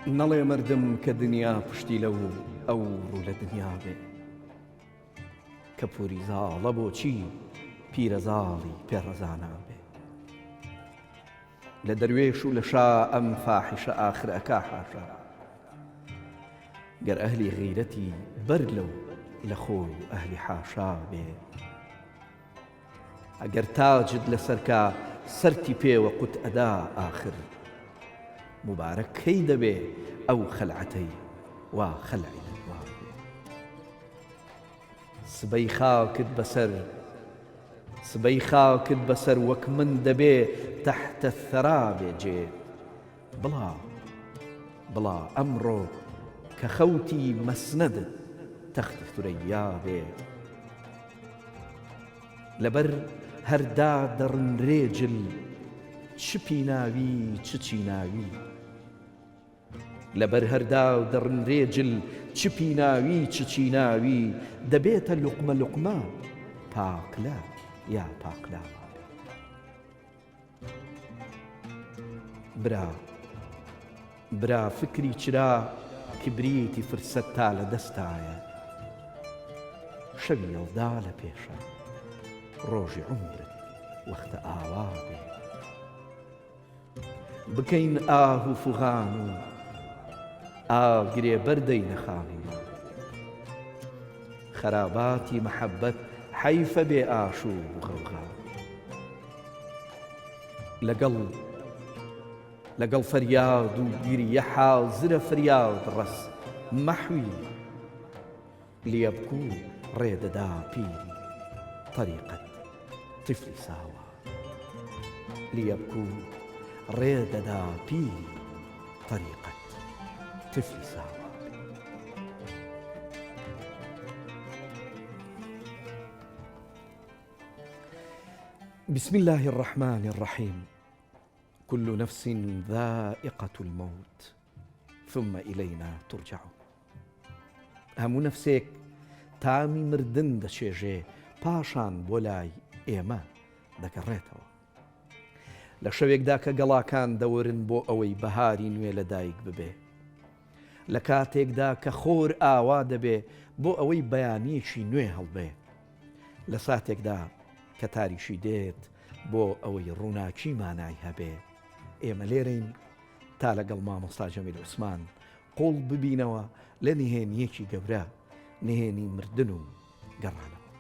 نەڵێ مردم کە دنیا پشتی لەو ئەو ڕوو لە دنیا بێ کە پوری زاڵە بۆچی پیرەزاڵی پێڕەزانا بێ لە دەروێش و لە شا ئەم فاحیشە ئاخر ئەکا حاشا گەر ئەهلی غیرەتی بەر لەو لە خۆی و ئەهلی حاشا بێ ئەگەر تاجت لەسەرکە سەرتی پێوە قوت ئەدا ئاخر مبارەک کەی دەبێ ئەو خەلعەتەی وا خەلعی دەدوا سبەی خاکت بەسەر سبەی خاکت بەسەر وەک من دەبێ تەحتە الثەرا بێجێ بڵا ئەمڕۆ کە خەوتی مەسنەدت تەختی ثورەیا بێ لەبەر هەردا دەڕنرێ جل چپی ناوی چچی ناوی لەبەر هەردا دەڕنرێ جل چپی ناوی چچی ناوی دەبێتە لوقمە لوقمە پاکلە یا پاکلا برا فکری چرا کبریتی فرسەت تا لە دەستایە شەوی ئەڵدا لە پێشە ڕۆژی عومرت وەختە ئاوا بێ بکەین ئاه و فوغان و ئاگرێ بەردەی نەخاوی خەراباتی مەحەبەت حەیفە بێ ئاشوب و غەوغا لەگەڵ فەریاد و گریە حازرە فریاد ڕەس مەحوی لێبکوو ڕێدەدا پیری طەریقەت طفلی ساوە لێبکوو ڕێدەدا پیری طەریقەت طفلی ساوە بسم الله الرحمن الرحيم كل نفس ذائقة الموت ثم إلينا ترجعون هەموو نەفسێک تامی مردن دەچێژێ پاشان بۆ لای ئێمە دەگەڕێتەوە لە شەوێکدا کە گەڵاکان دەورن بۆ ئەوەی بەهاری نوێ لەدایک ببێ لە کاتێکدا کە خۆر ئاوا دەبێ بۆ ئەوەی بەیانیەکی نوێ هەڵبێ لە ساتێکدا کە تاریشی دێت بۆ ئەوەی ڕووناکی مانای هەبێ ئێمە لێرەین تا لەگەڵ مامۆستا جەمیل عوسمان قوڵ ببینەوە لە نهێنیەکی گەورە نهێنی مردن و گەڕانەوە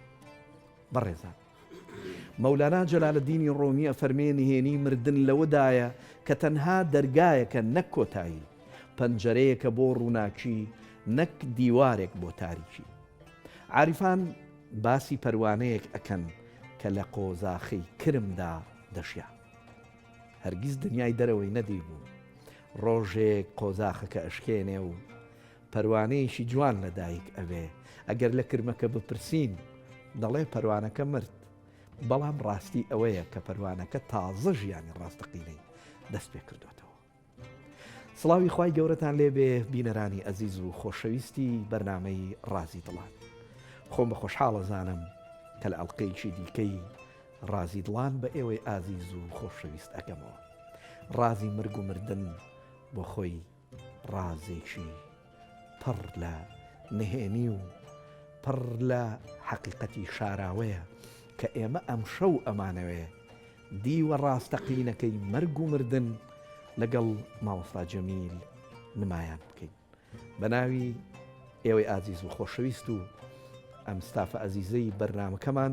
بەڕێزان مەولانا جەلالەدینی ڕۆمی ئەفەرمێ نهێنی مردن لەوەدایە کە تەنها دەرگایەکە نەک کۆتایی پەنجەرەیەکە بۆ ڕووناکی نەک دیوارێک بۆ تاریکی عاریفان باسی پەروانەیەک ئەکەن کە لە قۆزاخی کرمدا دەشیا هەرگیز دنیای دەرەوەی نەدی بوو ڕۆژێک قۆزاخەکە ئەشکێنێ و پەروانەیەشی جوان لەدایک ئەوێ ئەگەر لە کرمەکە بپرسین دەڵێ پەروانەکە مرد بەڵام ڕاستی ئەوەیە کە پەروانەکە تازە ژیانی ڕاستەقینەی دەست پێ کردوێتەوە سڵاوی خوای گەورەتان لێبێ بینەرانی ئەزیز و خۆشەویستی بەرنامەی ڕازی دڵان خۆم بە خۆشحاڵە زانم کە لە ئەڵلقەیەکی دیکەی ڕازی دڵان بە ئێوەی ئازیز و خۆشەویست ئەگەمەوە ڕازی مرگ و مردن بۆ خۆی ڕازێکی پڕ لە نهێنی و پڕ لە حەقیقەتی شاراوەیە کە ئێمە ئەم شەو ئەمانەوێ دیوە ڕاستەقینەکەی مرگ و مردن لەگەڵ مامۆستا جەمیل نمایان بکەین بە ناوی ئێوەی ئازیز و خۆشەویست و ئەم ستافە ئەزیزەی بەرنامەکەمان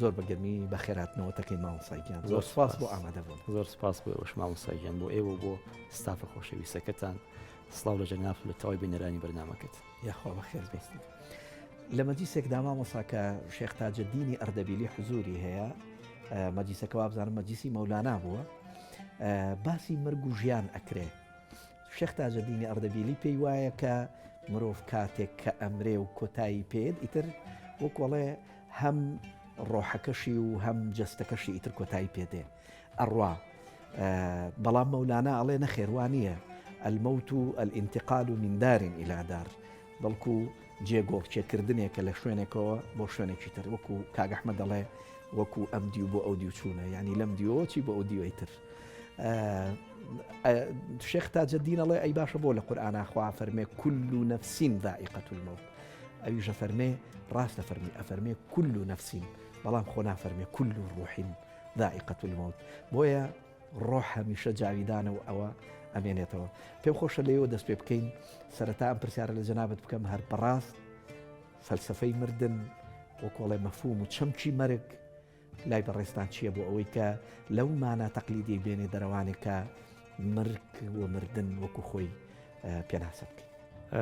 زۆر بەگەرمی بە خێراتنەوەتەکەی مامۆستاگیان زۆر سپاس بۆ ئامادەبوون زۆر سپاس بۆ ئێوەش مامۆستاگیان بۆ ئێوە بۆ ستافە خۆشەویستەکەتان سڵاو لە جەناب لە تەواوی بینەرانی بەرنامەکەت یاخوا بەخێر بیستی لە مەجلیسێکدا مامۆستا کە شێخ تاجەدینی ئەردەبیلی حزوری هەیە مەجلیسەکە وابزانم مەجلیسی مەولانا بووە باسی مرگ و ژیان ئەکرێ شێخ تاجەدینی ئەردەبیلی پێی وایە کە مرۆڤ کاتێک کە ئەمرێ و کۆتایی پێت ئیتر وەکوڵێ هەم ڕۆحەکەشی و هەم جەستەکەشی ئیتر کۆتایی پێدێ ئەڕوا بەڵام مەولانا ئەڵێ نەخێوانیە المەوت الانتقال من دار إلى دار بەڵکو جێگۆڕچێکردنێکە لە شوێنێکەوە بۆ شوێنێکی تر وەکو کاک ئەحمەد دەڵێ وەکو ئەم دیو بۆ ئەو دیو چوونە یعنی لەم دیوەوە چی بۆ ئەو دیوەی تر الشيخ تاج الدين الله أي باشا بولا قرآن أخوة فرمي كل نفس ذائقة الموت أيجا فرمي راس فرمي كل نفس بلام خونا فرمي كل روح ذائقة الموت بويا روح همیشه جاویدانه و ئەوە ئەمێنێتەوە پێم خۆشە لێەوە دەست پێ بکەین سەرەتا ئەم پرسیارە لە جەنابەت بکەم هەر بەڕاست فەلسفەی مردن وەکۆڵێ مەفهوم و چەمکی مەرگ لای بەڕێستان چییە بۆ ئەوەی کە لەو مانە تەقلیدی بێنێ دەرەوانێک کە مرگ و مردن وەکو خۆی پێناسە بکەین.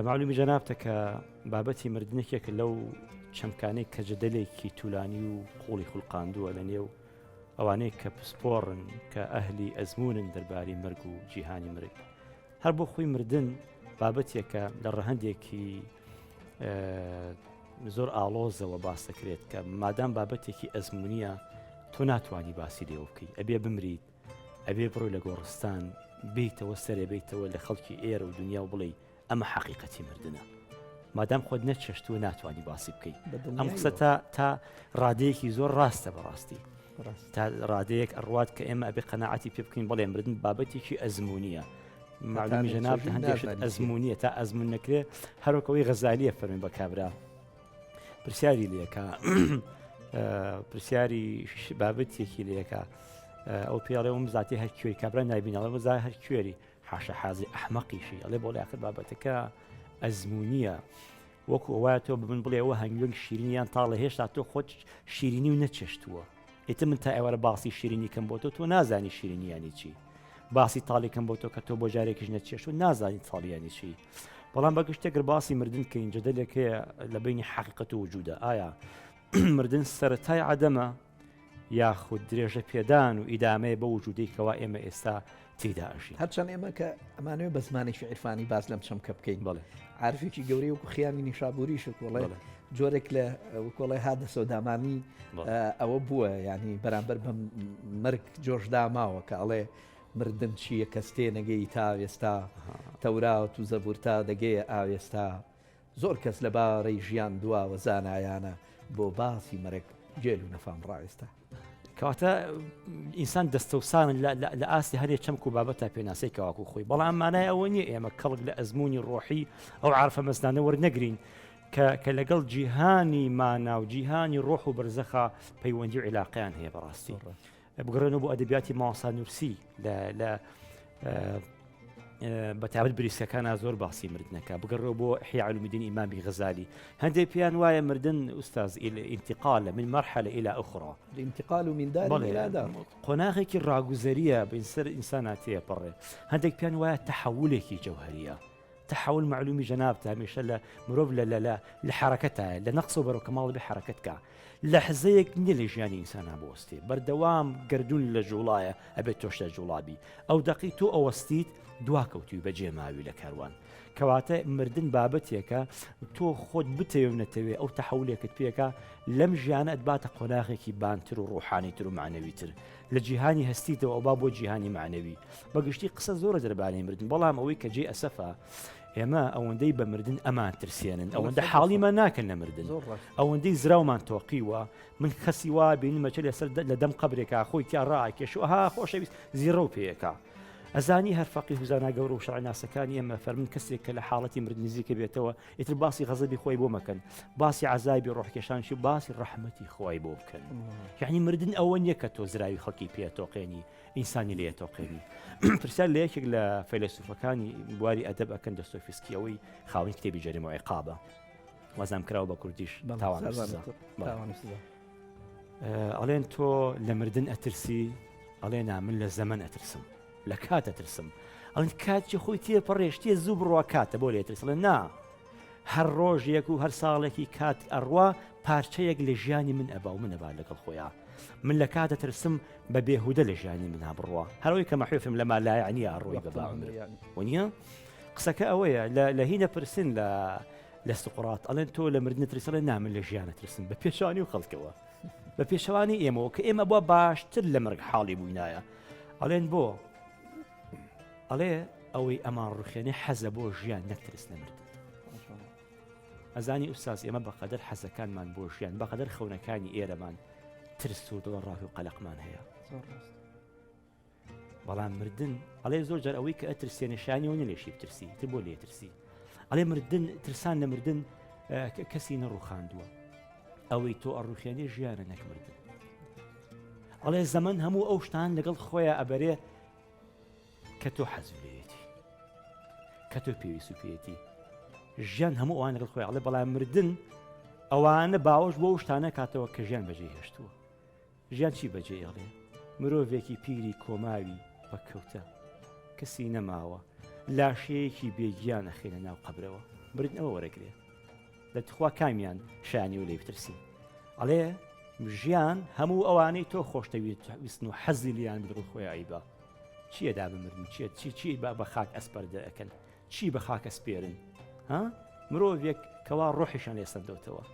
معلومی جەنابتە کە بابەتی مردنێکێک لەو چەمکانەی کە جەدەلێکی توولانی و قوڵی خوڵقاندووە لە نێو ئەوانەیە کە پسپۆڕن کە ئەهلی ئەزمونن دەرباری مرگ و جیهانی مرگ. هەر بۆ خۆی مردن بابەتێکە لە ڕەهەندێکی زۆر ئاڵۆزەوە باس دەکرێت کە مادام بابەتێکی ئەزمونیە تۆ ناتوانی باسی لێوە بکەی، ئەبێ بمریت، ئەبێ بڕۆی لە گۆڕستان بیتەوە سەرێ بیتەوە لە خەڵکی ئێرە و دنیا و بڵێ ئەمە حەقیقەتی مردنە. مادام خۆت نەچەشتووە ناتوانی باسی بکەیت. ئەم قسە تا ڕادەیەکی زۆر ڕاستە بەڕاستی. تا ڕادەیەک ئەڕوات کە ئێمە ئەبێ قەناعەتی پێ بکەین بڵێ مردن بابەتێکی ئەزمونیە. معلومی جەناب هەندێکشت ئەزمونیە تا ئەزمون نەکرێ هەروەکەوەی غەزالیە فەرمی بە کابرا پرسیاری لێکە پرسیاری بابەتێکی لێکە ئەو پێڵێ وم زاتی هەر کوێری کابرا نایبینەڵە بزای هەر کوێری حاشە حازی ئەحمەقیشی ئەڵێ بۆ لای آخر بابەتەکە ئەزمونیە وەکو ئەوە تۆ ببن بڵێ ئەوە هەنگوێنگ شیرینیان تاڵە هێشتا تۆ خۆت شیرینی و نەچێشتووە ئێتە من تا ئێوەرە باسی شیرینی کەم بۆ تۆ نازانی شیرینیانی چی باسی تاڵی کەم بۆ تۆ کە تۆ بۆ جارێکیش نەچێشت و نازانی تاڵیانی چی بەڵام بەگشتێکگر باسی مردن کە اینجا دەلێکەیە لە بینی حەقیقەت و وجودە ئایا مردن سەرەتای عەدەمە یاخود درێژە پێدان و ئیدامەیە بە وجودەی کەوا ئێمە ئێستا تێدا ئەژین هەرچەند ئێمە کە ئەمانەوە بە زمانێکی عیرفانی باز لەم چەمکە بکەین بەڵێ عارفێکی گەورەی وەکو خیامی نیشابوریش وڵێ جۆرێک لە وەکۆڵی هادە سەودامانی ئەوە بووە ینی بەرامبەر بە مرگ جۆشداماوە کە ئەڵێ مردن چییە کەستێ نەگەی تا ئێستا تەوراوت و زەبورتا دەگەیە ئاوێستا زۆر کەس لە بارەی ژیان دواوە زانایانە بۆ باسی مەرگ گێل و نەفام ڕائێستا کەواتە ئینسان دەستەوسان لە ئاستی هەرێ چەمک و بابەتە پێناسەی کەواکو خۆی بەڵام مانای ئەوە نییە ئێمە کەڵک لە ئەزمموی ڕۆحی ئەو عارفە مەزدانە وەرنەگرین کە لەگەڵ جیهانی مانا و جیهانی ڕۆح و بەرزەخە پەیوەندی و عیلاقیان هەیە بەڕاستی بگەڕێنەوە بۆ ئەدەبیاتی ماوەسا نورسی لە بەتابەت بریسەکانە زۆر باسی مردنەکە بگەڕەوە بۆ إحیاء علوم الدین ئیمامی غەزالی هەندێک پیان وایە مردن ئوستاز انتقال من مرحلة إلى أخرى الانتقال من دار إلى دار قۆناغێکی ڕاگوزەریە بەسەر ئینساناتەیە پەڕێ هەندێک پیان وایە تەحولێکی جەوهەریە تحول معلومی جەنابتە هەمیشە لە مرۆڤ لە حرەکەتە لە نەقص و بەرەوکەماڵ بێ حرەکەتکە لەحزەیەک نییە لە ژیانی ئینسانە بۆستێ بەردەوام گردون لە جوڵایە ئەبێت تۆش لە جوڵابی ئەو دەقی تۆ ئەوەستیت دواکەوتی بەجێ ماوی لە کاروان کەواتە مردن بابەتێکە تۆ خۆت بتەوێ نەتەوێ ئەو تەحولێکت پێکە لەم ژیانە ئەتباتە قۆناغێکی بانتر و ڕوحانیتر و معنەویتر لە جیهانی هەستیتەوە ئەوبا بۆ جیهانی معنەوی بەگشتی قسە زۆرە دەربارەی مردن بەڵام ئەوەی کە جێ ئەسەفە ئێمە ئەوەندەی بە مردن ئەمان ترسێنن ئەوەندە حاڵیمان ناکەن لە مردن ئەوەندەی زراومان تۆقیوە من کەسی وا بینمەچە لەسەر لە دەم قبرێکا خۆی تیا ڕاکێش و ها خۆشەویست زیرە و پێیەکە ئەزانی هەر فەقی هوزانا گەورە و شەڕعناسەکانی ئێمە فەرمن کەسێک کە لە حاڵەتی مرد نزیکە بێتەوە ئیتر باسی غەزەبی خۆی بۆ مەکەن باسی عەزابی ڕۆحکێشانشی باسی ڕەحمەتی خۆی بۆ بکەن یعنی مردن ئەوە نییە کە تۆ زراوی خەڵکی پێتۆقێنی ئینسانی لێ تۆقێنی پرسیار لە یەکێک لە فەیلسوفەکانی بواری ئەدەب ئەکەن دۆستۆیفسکی ئەوەی خاوەن کتێبی جەریم و عیقابە وەزام کراوە بە کوردیش تاوان ئەڵێن تۆ لە مردن ئەترسی ئەڵێ من لە زەمن ئەترسم لە کاتە ترسم ئەڵێن کاتێکی خۆی تێ پەڕێشتیە زوو بڕوا کاتە بۆ لێ ترسڵێ نا هەر ڕۆژێک و هەر ساڵێکی کات ئەڕوا پارچەیەک لە ژیانی من ئەبا و منەبا لەگەڵ خۆیان من لە کاتە ترسم بە بێهودە لە ژیانی منها بڕوا هەرەوەی کە مەحوفم لەما لایعنیە ئەڕۆی بەبا وەنیە قسەکە ئەوەیە لە هینە پرسن لە سقڕات ئەڵێن تۆ لە مردن ترسڵێ نامن لە ژیانە ترسم بە پێشانی و خەڵکەوە بە پێشەوانی ئێمەوە کە ئێمە بۆ باشتر لە مرگ حاڵی بووینایە ئەڵێن بۆ ئەڵێ ئەوەی ئەمان ڕوخێنێ حەزە بۆ ژیان نەکترس نەمردن ئەزانی ئوستاز ئێمە بەقەدەر حەزەکانمان بۆ ژیان بەقەدەر خەونەکانی ئێرەمان ترس و دڵڕاوی و قەلەقمان هەیە بەڵام مردن ئەڵێ زۆر جار ئەوەی کە ئەترسێنە شانیەوە نەلێشی بترسی تر بۆ لێترسی ئەڵێ مردن ترسان لە مردن کەسی نەڕوخاندووە ئەوەی تۆ ئەڕوخێنێ ژیانە نەک مردن ئەڵێ زەمن هەموو ئەو شتان لەگەڵ خۆیان ئەبەرێ کە تۆ حەزولێتی کە تۆ پێویست و پێێتی ژیان هەموو ئەوان لەگەڵ خۆی ئەڵێ بەڵام مردن ئەوانە باوەش بۆ شتانە کاتەوە کە ژیان بەجێ هێشتووە ژیان چی بەجێ ئەڵێ مرۆڤێکی پیری کۆماوی بەکەوتە کەسی نەماوە لاشەیەکی بێگیان ئەخێنە ناو قەبرەوە مردنەوە وەرەگرێ دەتخوا کامیان شانی و لێ بترسی ئەڵێ ژیان هەموو ئەوانەی تۆ خۆشتەویستن و حەزی لیان بدڕ خۆی ئایبا چیەدا بمردن چی بە خاک ئەسپەردە ئەەکەن چی بە خاک ئەسپێرن ها مرۆڤێک کەوا ڕۆحیشان لێ سەردەوتەوە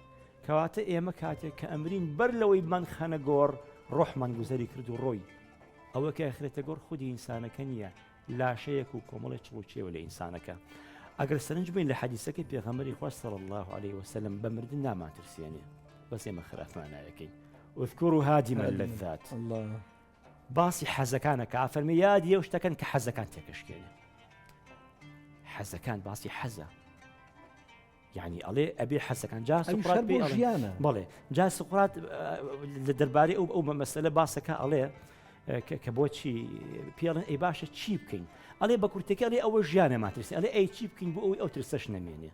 کەواتە ئێمە کاتێک کە ئەمرین بەر لەوەی من خەنە گۆڕ ڕۆحمان گوزەری کرد و ڕۆی ئەوە کە ئەخرێتە گۆڕ خودی ئینسانەکە نییە لاشەیەک و کۆمەڵی چڵوچێوە لە ئینسانەکە ئەگەر سەرنج بین لە حەدیسەکەی پێغەمبەری خوا صلی الله عليه وسلم بە مردن ناماترسێنێ بەس ئێمە خراپمان نایەکەین اذكروا هادم اللذات الله باسی حەزەکانەکە ئافەرمی یادی ئەو شتەکەن کە حەزەکان تێکەشکێنێ حەزەکان باسی حەزە یعنی ئەڵێ ئەبێ حەزەکان جا سوقرات بێ بەڵێ جا سوقرات لە دەربارەی ئەو مەسەلە باسەکە ئەڵێ کە بۆچی پێڵێن ئەی باشە چی بکەین ئەڵێ بە کورتەکە ئەڵێ ئەوە ژیانە ماترسی ئەڵێ ئەی چی بکەین بۆ ئەوی ئەو ترسەش نەمێنێ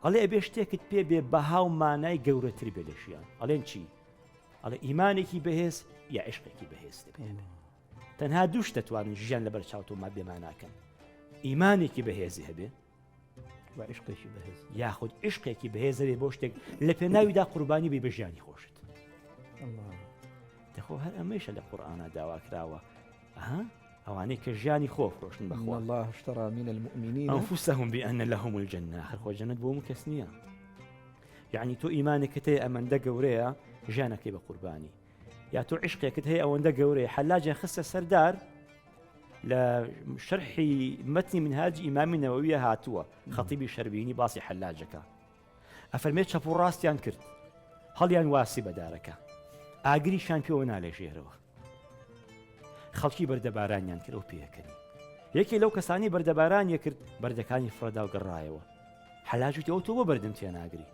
ئەڵێ ئەبێ شتێکت پێ بێ بەهاو مانای گەورەتر بێ لە ژیان ئەڵێن چی ئەڵێ ئیمانێکی بەهێز یا عشقێکی بەهێز تەنها دوو شت دەتوانن ژیان لەبەر چاوتۆ ما بێماناکەن ئیمانێکی بەهێزی هەبێ عشقێکی بەهێز یاخود عشقێکی بەهێزەوێ بۆ شتێک لە پێناویدا قوربانی بێ بە ژیانی خۆشت دەخۆ هەر ئەمەیشە لە قورئانە داوا کراوە ئەوانەی کە ژیانی خۆ فرۆشتن بەخوا الله اشترى من المؤمنين أنفسهم بأن لهم الجنة آخر خۆ جەنەت بۆ کەس نییە یعنی تۆ ئیمانێکت هەیە ئەمەندە گەورەیە ژیانەکەی بە قوربانی یا تۆ عشقێکت هەیە ئەوەندە گەورەیە حەلاجیان خستە سەردار لە شەرحی مەتنی منهاج ئیمامی نەوەویە هاتووە خەتیبی شەربینی باسی حەلاجەکە ئەفەرمێت چەپ و ڕاستیان کرد هەڵیان واسی بەدارەکە ئاگریشان پێوە نالێژێرەوە خەڵکی بەردەبارانیان کرد و پێەکەنی یەکێ لەو کەسانی بەردەبارانیە کرد بەردەکانی فڕەدا و گەڕایەوە حەلاج وتی ئەو تۆ بۆ بەردەم تێ ناگری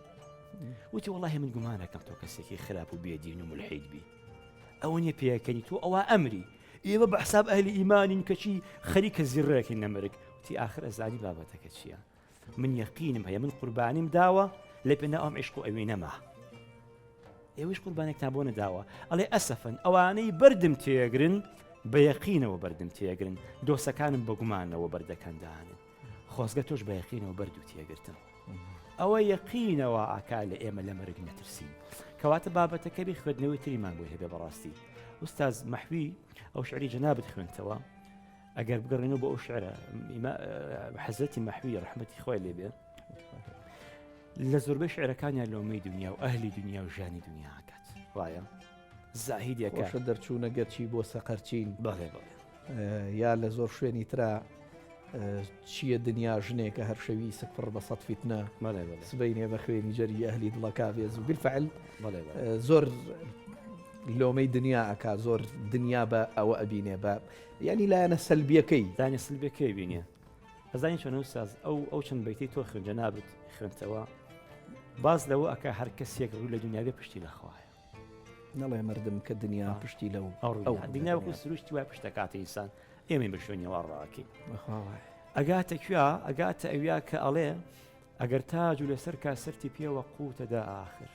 وتی وەڵاهی من گومانەکەم تۆ کەسێکی خراپ و بێدین و مولحید بی ئەوە نیە پێەکەنی تۆ ئەوە ئەمری ئێوە بە حساب ئەهلی ئیمانین کەچی خەریکە زیڕەیەکی نەمەرگ وتی ئاخر ئەزانی بابەتەکە چییە من یەقینم هەیە من قوربانیم داوە لە پێنا ئەم عشق و ئەوەی نەما ئێوەش قوربانێکتان بۆ نەداوە ئەڵێ ئەسەفن ئەوانەی بەردم تێگرن بە یەقینەوە بەردم تێگرن دۆسەکانم بە گومانەوە بەردەکەندانن خۆزگە تۆش بە یەقینەوە بەرد و تێگرتن ئەوە یەقینەوە ئاکا لە ئێمە لە مەرگ نەترسین کەواتە بابەتەکە بی خوێندنەوەی تریمان بۆ هەبێ بەڕاستی ئوستاز مەحوی ئەو شعری جەنابەت خوێنتەوە ئەگەر بگەڕێنەوە بە ئەو شعرە حەزرەتی مەحوی ڕەحمەتی خۆی لێبێ لە زۆربەی شعرەکانیان لۆمەی دنیا و ئەهلی دنیا و ژانی دنیا ئاکات وایە زاهیدێکە دەرچوونە گەرچی بۆ سەقەرچین بەڵێ یا لە زۆر شوێنی ترا چییە دنیا ژنێکە هەر شەوی سەفر بە سەد فیتنە سبەینێ بە خوێنی جەری ئەهلی دڵەکا بێز و بالفعل زۆر لۆمەی دنیا ئەکا زۆر دنیا بە ئەوە ئەبینێ بە ینی لایەنە سەلبیەکەی دانێ سلبیەکەی بینێ ئەزانی چۆن ئوستاز ئەو چەند بەیتی تۆ خوێنجە نابێت خوێنتەوە باز لەوە ئەکا هەر کەسێک ڕوو لە دنیا بێ پشتی لەخوایە نەڵێ مردم کە دنیا پشتی لەو دنیا وەکو سروشتی وای پشتەکاتی ئینسان ئێمە بشوێنیەوە ڕاکەین ئەگاتە کوێ ئەگاتە ئەویا کە ئەڵێ ئەگەر تاج و لەسەر کاسەرتی پێوە قوتەدا ئاخر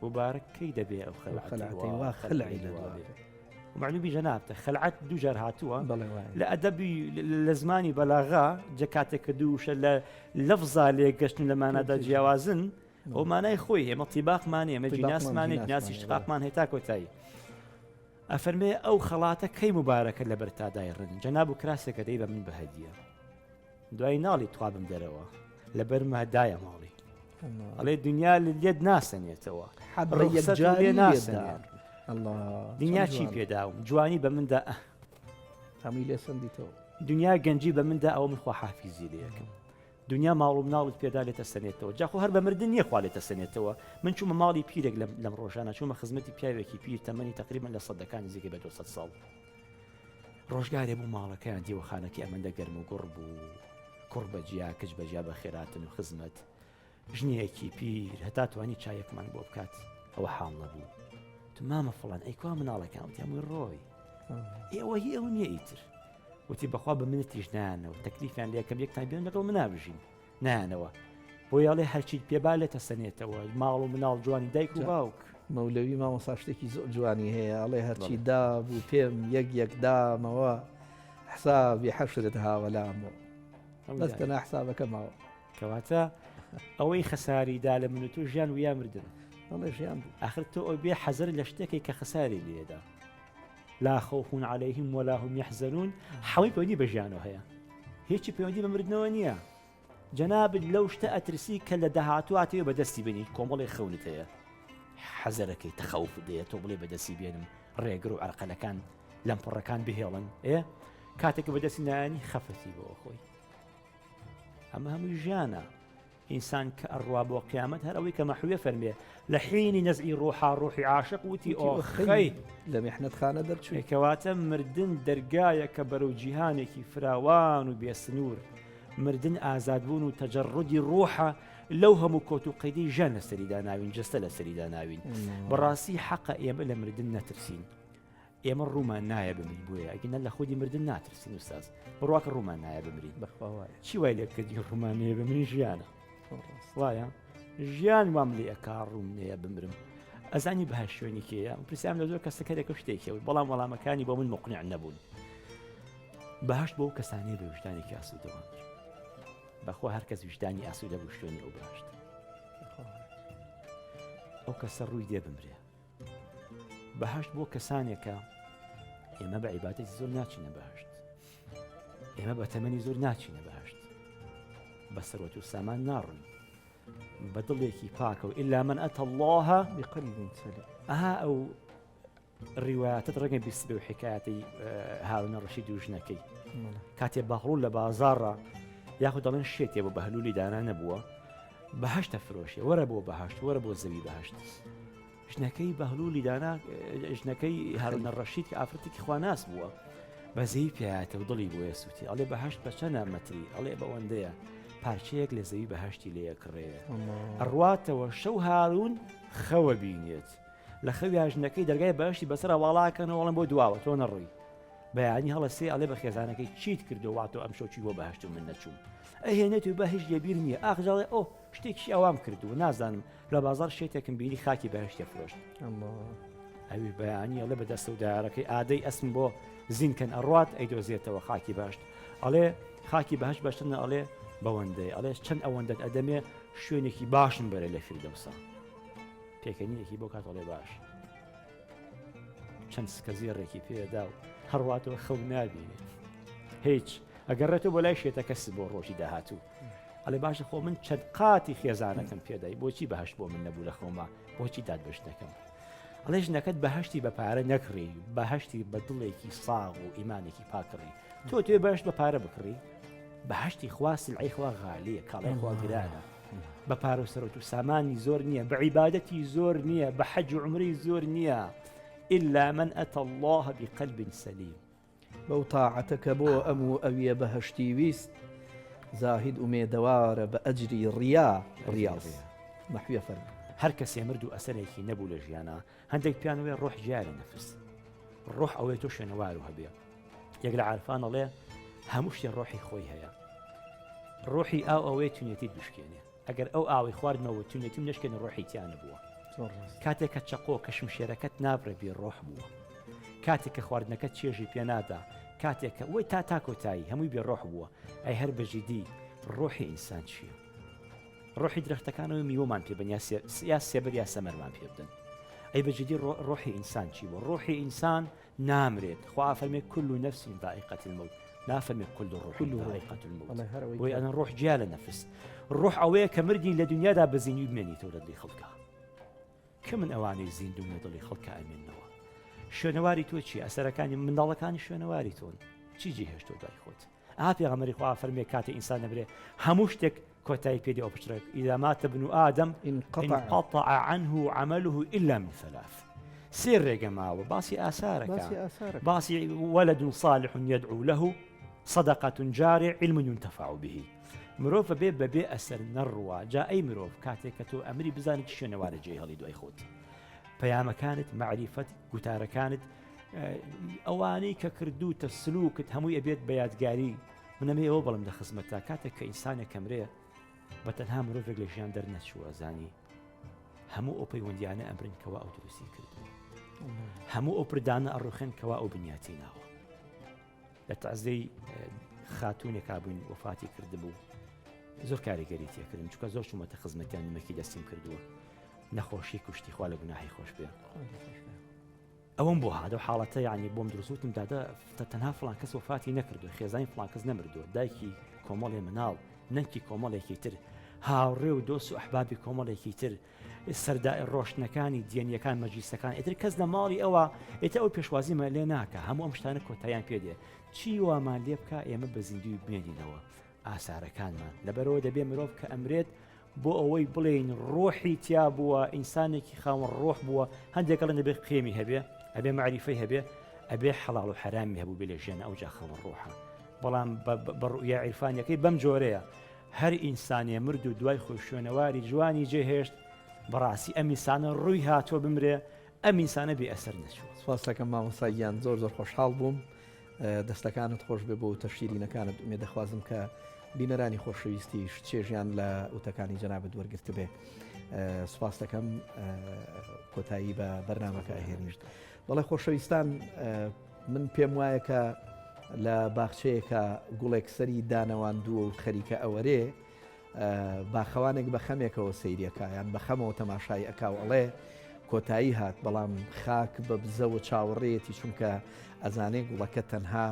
مبارەکەی دەبێ ئەو خەلعی معلومی جەنابتە خەلعەت دوو جار هاتووە لە ئەدەبی لە زمانی بەلاغا جەکاتێک کە دووشە لە لەفزا لێگەشتن لە مانادا جیاوازن ئەو مانای خۆی هێمە تیباقمان ئێمە جیناسمانێک ناسی شقاقمان هێ تا کۆتایی ئەفەرمێ ئەو خەڵاتە کەی مبارەکە لە بەرتادای ڕن جەناب و کراسێکە دەی بە من بەهەدیە دوای ناڵی توابم دەرەوە لە بەرمەدایە ماڵی ئەڵێ دنیا لێت ناسەنێتەوە ڕێ ناسەنێت دنیا چی پێداوم جوانی بە مندا هەمووی لێ سندیتەوە دنیا گەنجی بە مندا ئەوە من خوا حافیزی لە یەکەم دنیا ماڵ و مناڵت پێدا لێتە سەنێتەوە جاخۆ هەر بە مردن نییە خوا لێتە سەنێتەوە من چوومە ماڵی پیرێک لەم ڕۆژانە چوومە خزمەتی پیاوێکی پیر تەمەنی تقریبا لە سەدەکانی زیگە بە 200 ساڵ ڕۆژگارێ بوو ماڵەکەیان دیوەخانەکە ئەمەندە گەرم و گوڕ بوو کوڕ بەجیا کچ بەجیا بە خێراتن و خزمەت ژنیەکی پیر هەتا توانی چایەکمان بۆ بکات ئەوە حاڵ نەبوو تو مامە فڵان ئەیکوا مناڵەکان وتی هەمووی ڕۆی ئێوە هی ئەو نییە ئیتر وتی بەخوا بە منتیش نانەوە تەکلیفیان لێکەم یەکتان بێن لەگەڵ منابژین نانەوە بۆیاڵێ هەرچیت پێبا لێتە سەنێتەوە ماڵ و مناڵ جوانی دایک و باوک مەولەوی مامۆستا شتێکی زۆر جوانی هەیە ئەڵێ هەرچی دابوو پێم یەک دامەوە حسابی حەشرت هاوەلامەوە بەس تەنها حسابەکە ماوە کەواتە ئەوەی خەساریدا لە من و تۆ ژیان و یا مردن ئەڵێ ژیان بوو آخر تۆ ئەو بێ حەزر لە شتێکی کە خەساری لێدا لا خوف عليهم ولا هم يحزنون حەوی پەیوەندی بە ژیانەوە هەیە هیچی پەیوەندی بە مردنەوە نییە جەنابت لەو شتە ئەترسی کە لە داهاتواتەوە بەدەستی بنی کۆمەڵی خەونت هەیە حەزەرەکەی تەخەوف دێت تۆ بڵێ بەدەستی بێنم ڕێگر و عەرقەلەکان لەم پڕەکان بهێڵن کاتێک بەدەستی نانی خەفەتی بۆ خۆی ئەمە هەمووی ژیانە ئینسان کە ئەڕوا بۆ قیامەت هەر ئەوەی کە مەحوێ فەرمێ لە حینی نەزعی ڕۆحی عاشق وتی ئۆخەی لە میحنەتخانە دەرچووی کەواتە مردن دەرگایە کە بەرەو جیهانێکی فراوان و بێسنوور مردن ئازادبوون و تەجەڕودی ڕۆحە لەو هەموو کۆت و قەیدەی ژان لە سەریدا ناوین جستە لە سەریدا ناوین بەڕاستی حەقە ئێمە لە مردن نەترسین ئێمە ڕوومان نایە بمرین بۆیە ئەگەنە لە خودی مردن ناترسین وستاز بڕواکە ڕوومان نایە بمرین بەخواوایە چی وای لێ کردی ڕوومانەیە بمرین ژیانە وایە ژیان وام لێ ئەکا ڕووم نەیە بمرم ئەزانی بەها شوێنی کێیە پرسیام لە زۆر کەسەکەرێکە شتێکەوە بەڵام وەڵامەکانی بۆ من مقنع نەبوون بەهشت بۆ کەسانی بە وجدانێکی ئاسوودەوانتر بەخوا هەر کەس وجدانی ئاسوودە بوو شوێنی ئەو بەهشت ئەو کەسە ڕووی دێ بمرێ بەهشت بۆ کەسانێکە ئێمە بە عیبادەتی زۆر ناچینە بەهشت ئێمە بە تەمەنی زۆر ناچینە بەهشت بە سەرۆت و سامان ناڕوین بە دڵێکی پاکە و ئیلا من ئەتە الله بقلب سلیم ئەو ڕیواتت ڕەنگە بیست بێ و حکایەتی هارونە ڕەشید و ژنەکەی کاتێ بەغڕوو لە بازاڕە یاخود دەڵێن شێتێ بۆ بەهلولی دانا نەبووە بەهشتە فرۆشێ وەرە بۆ بەهشت وەرە بۆ زەوی بەهشت ژنەکەی بەهلولی دانا ژنەکەی هارونە ڕەشید کە ئافرەتێکی خواناس بووە بەزەی پیاتە و دڵی بۆیە سووتی ئەڵێ بەهشت بە چەندە مەتری ئەڵێ بەوەندەیە پارچەیەک لە زەوی بەهشتی لێکڕێ ئەڕواتەوە شەو هارون خەوە بینێت لە خەوی ژنەکەی دەرگای بەهشتی بەسەر وڵاکەنەوە وەڵم بۆ دواوە تۆ نەڕووی بەیانی هەڵە سێ ئەڵێ بە خێزانەکەی چیت کردوواتەوە ئەم شەوچی بۆ بەهشت و من نەچووم ئەهێنێت و بە هیچ لێبیر نییە ئاخجاڵێ ئەو شتێکی ئەوام کردو نازانم لە بازار شێتێکم بینی خاکی بەهشتە فرۆشت ئەوی بەیانی ئەڵێ بەدەستە و دارەکەی ئادەی ئەسم بۆ زینکەن ئەڕات ئەیدۆزێتەوە خاکی بەهشت ئەڵێ خاکی بەهشت بەشتنە ئەڵێ بەوەندەی ئەڵێ چەند ئەوەندەت ئەدەمێ شوێنێکی باشن بەرە لە فیردەوسا پێکەنیەکی بۆ کاتەڵێ باش چەند سکەزیێڕێکی پێدا و هەڕواتەوە خەو نابینێت هیچ ئەگەڕێتەوە بۆ لای شێتە کەس بۆ ڕۆژی داهاتوو ئەڵێ باشە خۆ من چەند قاتی خێزانەکەم پێدای بۆچی بەهشت بۆ من نەبوو لە خۆما بۆچی دادبشتەکەم ئەڵێ ژنەکەت بەهشتی بە پارە نەکڕی بەهشتی بە دڵێکی ساغ و ئیمانێکی پاکڕی تۆ توێ بەهشت بە پارە بکڕی بەهشتی خوا سلعەی خوا غالیە کاڵای خوا گرانە بە پارە و سەرۆت و سامانی زۆر نییە بە عیبادەتی زۆر نییە بە حەج و عومرەی زۆر نییە إلا من أتى الله بقلب سليم بەو تاعەتەکە بۆ ئەم و ئەویە بەهشتی ویست زاهید ئومێدەوارە بە ئەجری ڕیاض مەحویە فەرمێ هەر کەسێ مرد و ئەسەرێکی نەبوو لە ژیانە هەندێک پیانەوەی ڕۆح جیارە نەفس ڕۆح ئەوەی تۆ شوێنەوار و هەبێ یەک لە عارفان ئەڵێ هەموو شتێ ڕۆحی خۆی هەیە ڕۆحی ئەوەی تونێتی بشکێنێ ئەگەر ئەو ئاوی خواردنەوە تونێتیم نشکێنە ڕۆحی تیانە بووە کاتێک کە چەقۆ کە شمشێرەکەت نابڕێ بێ ڕۆح بووە کاتێک کە خواردنەکەت چێژی پێنادا کاتێک کە وەی تا کۆتایی هەمووی بێ ڕۆح بووە ئەی هەر بەژیدی ڕۆحی ئینسان چییە ڕۆحی درەختەکانەوە میوەمان پێ بن یا سێبەر یا سەمەرمان پێ بدەن ئەی بەجددی ڕۆحی ئینسان چی بوو ڕۆحی ئینسان نامرێت خوا فەرمێ كل نفس ذائقة الموت نافەرمێ كل روح ذائقة الموت بۆی ئەنە ڕۆح جیا لە نەفس ڕۆح ئەوەیە کە مردی لە دنیادا بەزینی بمێنیتەوە لە دڵی خەڵکە کە من ئەوانەی زیندوم لە دڵی خەڵکە ئەمێننەوە شوێنەواری تۆ چی ئەسەرەکانی منداڵەکانی شوێنەواری تۆن چیجی هێشتۆ دای خۆت پێغەمبەری خوا فەرمێ کاتێ ئینسان نەبرێ هەموو شتێک کۆتایی پێدی ئەو پشتێک ئیدا مات ابن آدم انقطع عنه عمله إلا من ثلاث سێ ڕێگە ماوە باسی ئاسارەکە باسی ئاسارە باسی ولد صالح يدعو له صدقة جارية علم ينتفع به مرۆڤ بێ بەبێ ئەسەر نەڕوە جا ئەی مرۆڤ کاتێک کە تۆ ئەمری بزانیت شوێنەوارە جێ هەڵی دوای خۆت پەیامەکانت مەعریفەت گوتارەکانت ئەوانەی کە کردوتە سلووکت هەمووی ئەبێت بە یادگاری منەمێ ئەوە بەڵم لە خزمەتە کاتێک کە ئینسانێک کەمرێ بە تەنها مرۆڤێک لە ژیان دەرنەچووە زانی هەموو ئەو پەیوەندیانە ئەمرن کەوا ئەو دروستی کردو هەموو ئەو پردانە ئەڕوخێن کەوا ئەو بنیاتی ناوە لە تەعزەی خاتوونێک بووین وفاتی کردبوو زۆر کاریگەری تێکردن چونکە زۆر چوومەتە خزمەتیان نمەکی دەستیم کردووە نەخۆشی کوشتی خوا لە گوناحی خۆش بێ ئەوەم بۆ هادە و حاڵەتە یعنی بۆم دروستم دادا تەنها فڵان کەس وفاتی نەکردو خێزانی فڵان کەس نەمردووە دایکی کۆمەڵێ مناڵ نەنکی کۆمەڵێکی تر هاوڕێ و دۆست و ئەحبابی کۆمەڵێکی تر سەردای ڕۆشنەکانی دیێنیەکان مەجلیسەکان ئیتر کەس لە ماڵی ئەوە ئێتە ئەو پێشوازیمە لێ ناکە هەموو ئەم شتانە کۆتاییان پێدێ چی وامان لێ بکە ئێمە بە زیندوی بمێنینەوە ئاسارەکانمان لەبەرەوە دەبێ مرۆڤ کە ئەمرێت بۆ ئەوەی بڵێن ڕۆحی تیا بووە ئینسانێکی خاوەن ڕۆح بووە هەندێکەڵ دەبێت قێمی هەبێ ئەبێ معریفەی هەبێ ئەبێ حەڵاڵ و حرامی هەبوو بێ لێ ژێنە ئەو جا خەوەن ڕۆحە بەڵام بە ڕوئیا عیرفانیەکەی بەم جۆرەیە هەر ئینسانێ مرد و دوای خۆی شوێنەواری جوانی جێهێشت بەڕاستی ئەم ئینسانە ڕووی هاتووە بمرێ ئەم ئینسانە بێ ئەسەر نەچوو سپاس دەکەم مامۆستاییان زۆر خۆشحاڵ بووم دەستەکانت خۆش بێ بۆ تەشیرینەکانت ئومێ دەخوازم کە بینەرانی خۆشەویستیش چێژیان لە ئوتەکانی جەنابەت وەرگرت بێ سپاس دەکەم کۆتایی بە بەرنامەکە هێنیشت بەڵێ خۆشەویستان من پێم وایە کە لە باخچەیەکە گوڵێک سەری دانەواندووە و خەریکە ئەوەرێ باخەوانێک بە خەمێکەوە سەیریەکە یان بە خەمەوە تەماشای ئەکاو ئەڵێ کۆتایی هات بەڵام خاک بە بزەوە چاوەڕێتی چونکە ئەزانێ گوڵەکە تەنها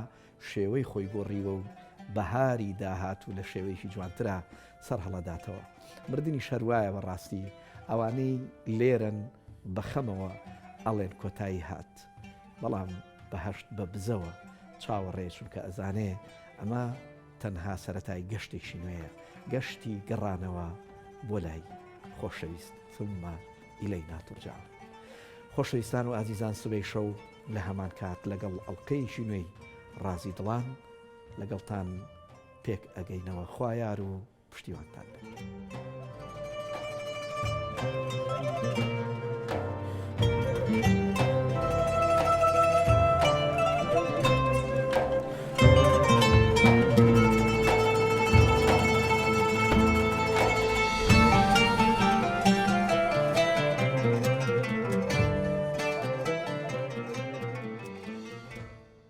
شێوەی خۆی گۆڕیوە و بەهاری داهات و لە شێوەیەکی جوانترە سەر هەڵەداتەوە مردنی شەروایە بەڕاستی ئەوانەی لێرن بە خەمەوە ئەڵێن کۆتایی هات بەڵام بەهەشت بە بزەوە چاوەڕێ چونکە ئەزانێ ئەمە تەنها سەرەتای گەشتێکی نوێیە گەشتی گەڕانەوە بۆ لای خۆشەویست ثم ئیلەینا تورجع خۆشەویستان و ئازیزان سبەی شەو لە هەمان کات لەگەڵ ئەڵقەیەکی نوێی ڕازی دڵان لەگەڵتان پێک ئەگەینەوە خوایار و پشتیوانتان بێت.